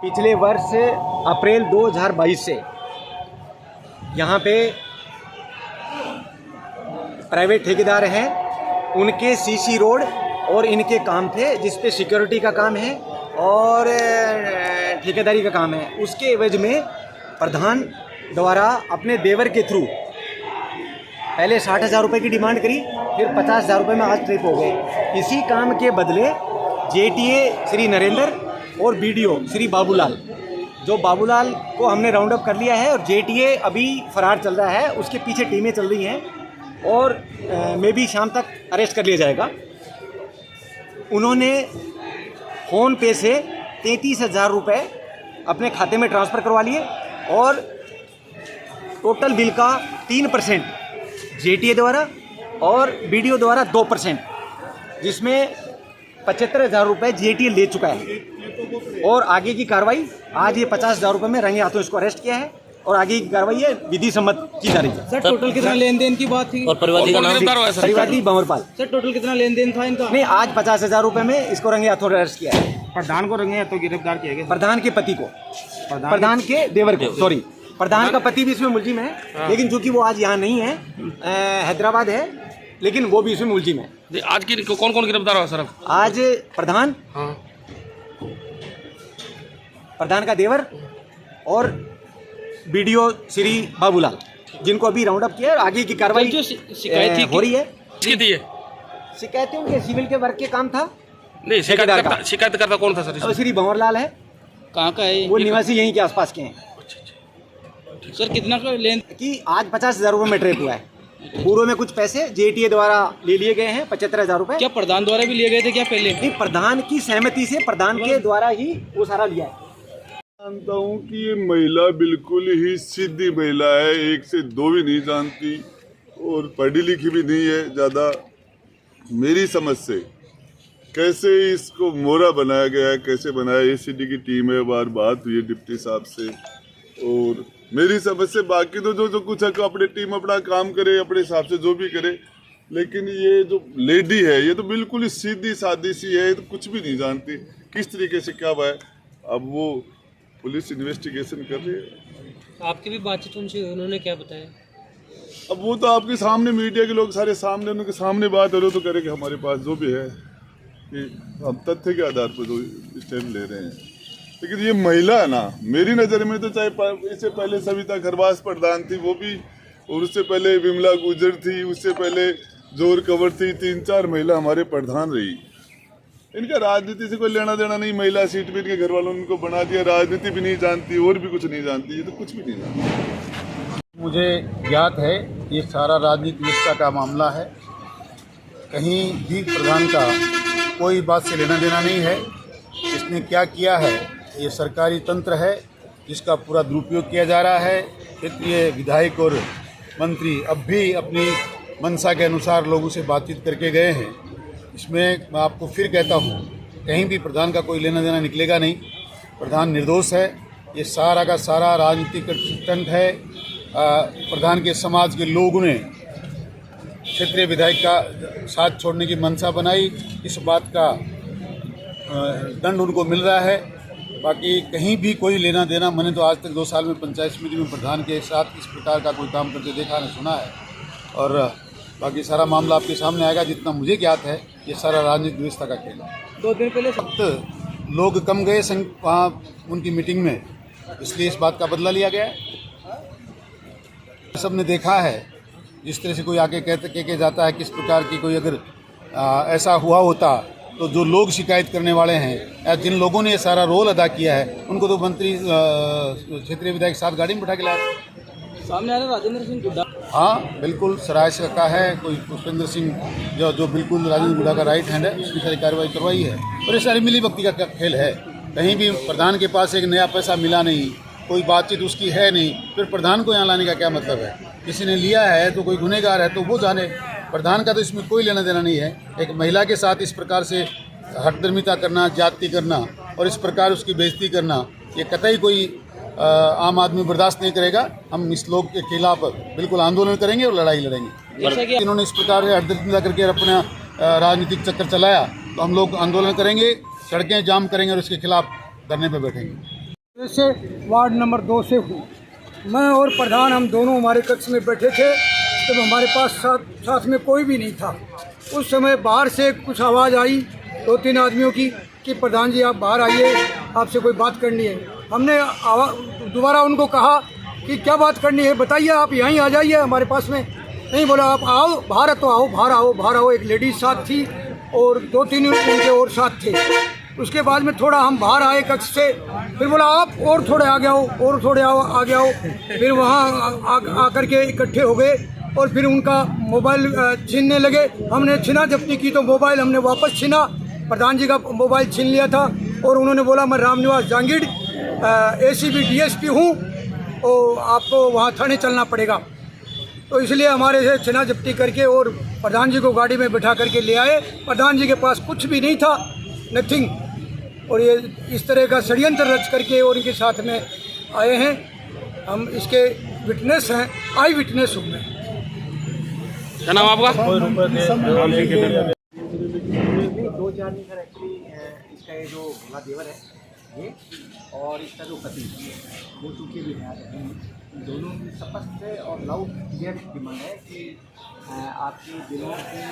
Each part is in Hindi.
पिछले वर्ष अप्रैल 2022 से यहाँ पे प्राइवेट ठेकेदार हैं, उनके सीसी रोड और इनके काम थे जिस पे सिक्योरिटी का काम है और ठेकेदारी का काम है। उसके एवज में प्रधान द्वारा अपने देवर के थ्रू पहले 60,000 रुपये की डिमांड करी, फिर 50,000 रुपये में आज ट्रिप हो गए। इसी काम के बदले जेटीए श्री नरेंद्र और बीडीओ श्री बाबूलाल, जो बाबूलाल को हमने राउंड अप कर लिया है और जेटीए अभी फरार चल रहा है, उसके पीछे टीमें चल रही हैं और मे भी शाम तक अरेस्ट कर लिया जाएगा। उन्होंने फ़ोन पे से 33,000 रुपये अपने खाते में ट्रांसफ़र करवा लिए और टोटल बिल का 3% जेटीए द्वारा और बीडीओ द्वारा 2%, जिसमें 75,000 रुपये जेटीए ले चुका है। और आगे की कार्रवाई आज ये 50,000 रुपये में रंगे हाथों इसको अरेस्ट किया है और आगे की कार्रवाई है विधि सम्मत की जा रही है। सर टोटल कितना लेन देन की बात थी? और परिवादी का नाम? परिवादी बंवरपाल। सर टोटल कितना लेन देन था इनका? नहीं, आज 50,000 रुपये में इसको रंगे हाथों अरेस्ट किया है। प्रधान को रंगे हाथों गिरफ्तार किया गया? प्रधान के पति को, प्रधान के देवर को, सॉरी, प्रधान का पति भी इसमें मुलजिम है, लेकिन चूंकि वो आज यहाँ नहीं है, हैदराबाद है, लेकिन वो भी इसमें मुलजिम है। आज की कौन कौन गिरफ्तार हुआ सर? आज प्रधान, प्रधान का देवर और बीडीओ श्री बाबूलाल, जिनको अभी राउंड अप किया है। आगे की कार्रवाई जो शिकायत हो रही है। शिकायतें उनके सिविल के वर्क के काम था। नहीं, शिकायत करता कौन था सर? श्री भंवरलाल है। कहाँ का है वो निवासी यहीं के आसपास के हैं। सर कितना का लेन कि आज 50,000 रुपये में ट्रेप हुआ है। पूर्व में कुछ पैसे जेटीए द्वारा ले लिए गए हैं, 75,000 रुपये। क्या प्रधान द्वारा भी लिए गए थे क्या पहले? नहीं, प्रधान की सहमति से प्रधान के द्वारा ही वो सारा लिया है। जानता हूँ कि ये महिला बिल्कुल ही सीधी महिला है, एक से दो भी नहीं जानती और पढ़ी लिखी भी नहीं है ज़्यादा। मेरी समझ से कैसे इसको मोरा बनाया गया है, कैसे बनाया, एसीडी की टीम है, बात हुई है डिप्टी साहब से। और मेरी समझ से बाकी तो जो कुछ है अपनी टीम अपना काम करे, अपने हिसाब से जो भी करे, लेकिन ये जो लेडी है ये तो बिल्कुल ही सीधी सादी सी है, तो कुछ भी नहीं जानती किस तरीके से क्या हुआ है। अब वो पुलिस इन्वेस्टिगेशन कर रही है। आपकी भी बातचीत उनसे, उन्होंने क्या बताया? अब वो तो आपके सामने, मीडिया के लोग सारे सामने, उनके सामने बात हो रही तो करेंगे। हमारे पास जो भी है कि हम तथ्य के आधार पर जो स्टैंड ले रहे हैं। लेकिन ये महिला है ना, मेरी नज़र में तो चाहे इससे पहले सविता खरवास प्रधान थी, वो भी, और उससे पहले विमला गुजर थी, उससे पहले जोर कंवर थी, 3-4 महिला हमारे प्रधान रही। इनका राजनीति से कोई लेना देना नहीं। महिला सीट पे इनके घर वालों ने उनको बना दिया, राजनीति भी नहीं जानती और भी कुछ नहीं जानती, ये तो कुछ भी नहीं जानती। मुझे ज्ञात है ये सारा राजनीति व्यवस्था का मामला है। कहीं भी प्रधान का कोई बात से लेना देना नहीं है। इसने क्या किया है, ये सरकारी तंत्र है जिसका पूरा दुरुपयोग किया जा रहा है। क्षेत्रीय विधायक और मंत्री अब भी अपनी मंशा के अनुसार लोगों से बातचीत करके गए हैं। इसमें मैं आपको फिर कहता हूँ, कहीं भी प्रधान का कोई लेना देना निकलेगा नहीं। प्रधान निर्दोष है। ये सारा का सारा राजनीतिक स्टंट है। प्रधान के समाज के लोगों ने क्षेत्रीय विधायक का साथ छोड़ने की मंशा बनाई, इस बात का दंड उनको मिल रहा है। बाकी कहीं भी कोई लेना देना, मैंने तो आज तक 2 साल में पंचायत समिति में प्रधान के साथ इस प्रकार का कोई काम करते देखा नहीं, सुना है। और बाकी सारा मामला आपके सामने आएगा। जितना मुझे ज्ञात है ये सारा राजनीतिक व्यवस्था का खेल है। 2 दिन पहले लोग कम गए वहाँ उनकी मीटिंग में, इसलिए इस बात का बदला लिया गया है। सबने देखा है जिस तरह से कोई आके कह जाता है, किस प्रकार की कोई अगर ऐसा हुआ होता तो जो लोग शिकायत करने वाले हैं या जिन लोगों ने ये सारा रोल अदा किया है उनको तो मंत्री क्षेत्रीय विधायक साथ गाड़ी में बैठा के लाया। सामने आ रहा राजेंद्र सिंह गुड्डा। हाँ बिल्कुल, सराय से का है कोई पुष्पेंद्र सिंह जो बिल्कुल राजेंद्र गुड्डा का राइट हैंड है, उसकी सारी कार्रवाई करवाई है। और ये सारी मिली भक्ति का खेल है। कहीं भी प्रधान के पास एक नया पैसा मिला नहीं, कोई बातचीत उसकी है नहीं, फिर प्रधान को यहाँ लाने का क्या मतलब है? किसी ने लिया है तो कोई गुनहगार है तो वो जाने। प्रधान का तो इसमें कोई लेना देना नहीं है। एक महिला के साथ इस प्रकार से हठधर्मिता करना, जाति करना और इस प्रकार उसकी बेइज्जती करना, ये कतई कोई आम आदमी बर्दाश्त नहीं करेगा। हम इस लोग के खिलाफ बिल्कुल आंदोलन करेंगे और लड़ाई लड़ेंगे। इन्होंने इस प्रकार से हठधर्मिता करके अपना राजनीतिक चक्कर चलाया तो हम लोग आंदोलन करेंगे, सड़कें जाम करेंगे और इसके खिलाफ धरने पर बैठेंगे। से वार्ड नंबर 2 से हूँ। मैं और प्रधान हम दोनों हमारे कक्ष में बैठे थे तब हमारे पास साथ में कोई भी नहीं था। उस समय बाहर से कुछ आवाज़ आई 2-3 आदमियों की कि प्रधान जी आप बाहर आइए, आपसे कोई बात करनी है। हमने दोबारा उनको कहा कि क्या बात करनी है बताइए, आप यहीं आ जाइए हमारे पास में। नहीं, बोला आप आओ बाहर, तो आओ बाहर आओ बाहर आओ। एक लेडीज साथ थी और 2-3 उनके और साथ थे। उसके बाद में थोड़ा हम बाहर आए कक्ष से, फिर बोला आप और थोड़े आगे आओ और थोड़े आगे आओ। फिर वहाँ आकर के इकट्ठे हो गए और फिर उनका मोबाइल छीनने लगे। हमने छीना जब्ती की तो मोबाइल हमने वापस छीना। प्रधान जी का मोबाइल छीन लिया था और उन्होंने बोला मैं रामनिवास जांगीड़ ACP DSP हूँ और आपको वहाँ थाने चलना पड़ेगा। तो इसलिए हमारे से छीना जब्ती करके और प्रधान जी को गाड़ी में बिठा करके ले आए। प्रधान जी के पास कुछ भी नहीं था, नथिंग। और ये इस तरह का षड्यंत्र रच करके और इनके साथ में आए हैं। हम इसके विटनेस हैं, आई विटनेस हूँ मैं। क्या नाम आपका? 2-4 दिन सर एक्चुअली इसका ये जो भोला देवर है ये और इसका जो पति वो चूँकि भी है, दोनों की स्पष्ट और लाउड क्लियर डिमांड है कि आपके दिनों की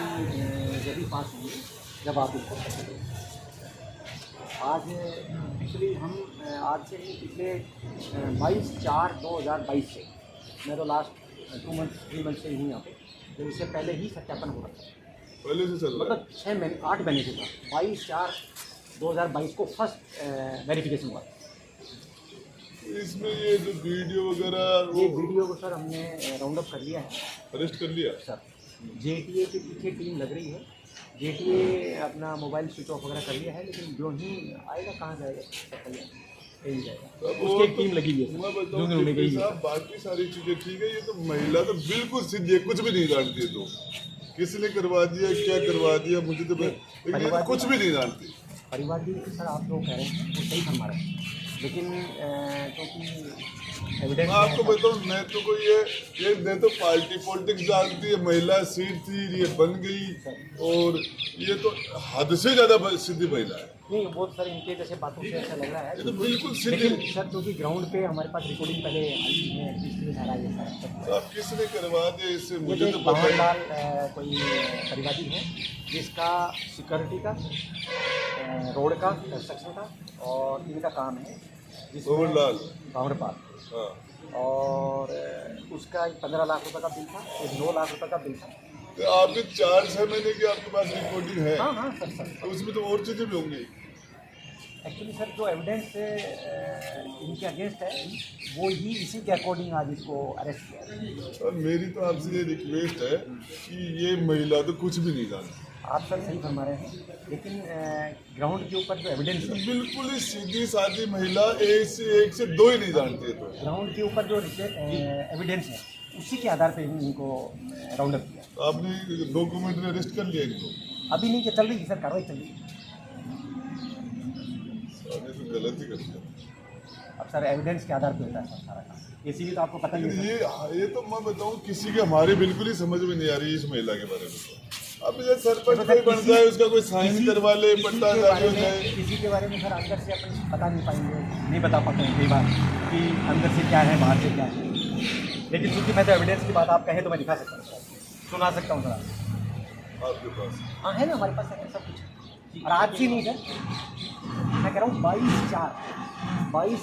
जब पास होंगे जब आप इसको करेंगे। आज एक्चुअली हम आज से ही पिछले 22/4/2022 से, मैं तो लास्ट 3 मंथ से ही हूँ यहाँ पे, तो इससे पहले ही सत्यापन हो रहा था, पहले से चल रहा मतलब 6 महीने 8 महीने से था। 22/4/2022 को फर्स्ट वेरिफिकेशन हुआ। है। इसमें ये जो वीडियो वगैरह ये वो वीडियो को सर हमने राउंड अप कर लिया है अरेस्ट कर लिया। सर। JTA के पीछे टीम लग रही है। JTA अपना मोबाइल स्विच ऑफ वगैरह कर लिया है, लेकिन जो ही आएगा कहाँ जाएगा यही जाएगा, उसकी एक टीम लगी हुई है। मैं जो उन्होंने गई है बताऊँ बाकी सारी चीजें ठीक है, ये तो महिला तो बिल्कुल सीधी है, कुछ भी नहीं जानती है। तो किसने करवा दिया क्या करवा दिया मुझे तो, लेकिन ये तो कुछ भी नहीं जानती। परिवार भी सर आप लोग कह रहे हैं वो सही फरमा रहे हैं, लेकिन क्योंकि एविडेंस मैं आपको बताऊँ न तो कोई ये न तो पार्टी पॉलिटिक्स जानती है। महिला सीट थी ये बन गई और ये तो हद से ज्यादा सीधी महिला है। नहीं, वो सर इनके जैसे बातों से ऐसा लग रहा है, ये तो बिल्कुल सीधी। लेकिन सर क्योंकि ग्राउंड पे हमारे पास रिकॉर्डिंग पहले आई है, इसलिए सारा ये सारा तो आप किसने करवा दिया इससे ये मुझे तो एक पता है। बावनलाल कोई परिवादी है जिसका सिक्योरिटी का, रोड का, कंस्ट्रक्शन का और इनका काम है। बावनलाल। बावनपाल। हाँ। और उसका 15 लाख रुपए का बिल था, एक 9 लाख रुपए का बिल था। तो आपके 4-6 महीने की आपके पास रिकॉर्डिंग है, हाँ हाँ सर तो उसमें तो और चीजें भी होंगी। एक्चुअली सर जो एविडेंस इनके अगेंस्ट है वो ही इसी के अकॉर्डिंग आज इसको अरेस्ट किया है। और मेरी तो आपसे ये रिक्वेस्ट है कि ये महिला तो कुछ भी नहीं जानती। आप सर सही फरमा रहे हैं, लेकिन ग्राउंड के ऊपर जो एविडेंस है, बिल्कुल ही सीधी सादी महिला एक से 2 ही नहीं जानती है। तो ग्राउंड के ऊपर जो एविडेंस है उसी के आधार पे इनको राउंड अप किया। तो आपने डॉक्यूमेंट में अरेस्ट कर लिया इनको? अभी नहीं, चल रही है सर, कार्रवाई चल रही है। सारे तो गलत ही कर दिया। अब सर एविडेंस के आधार पे होता है सर सारा काम, इसीलिए तो आपको पता ही है सर। ये तो मैं बताऊं किसी के हमारे बिल्कुल ही समझ में नहीं आ रही इस महिला के बारे में। तो अब जैसे सरपंच कोई बन जाए, उसका कोई साइन करवा ले, पट्टा जारी हो जाए। किसी के बारे में सर अंदर से अपन बता नहीं पाएंगे, नहीं बता पाते हैं कई बार कि अंदर से क्या है बाहर से क्या है। लेकिन क्योंकि मैं तो एविडेंस की बात आप कहें तो मैं दिखा सकता हूँ, सुना सकता हूँ सर। आपके पास हाँ है ना, हमारे पास है सब कुछ। और आज की नहीं सर, मैं कह रहा हूँ 22/4/22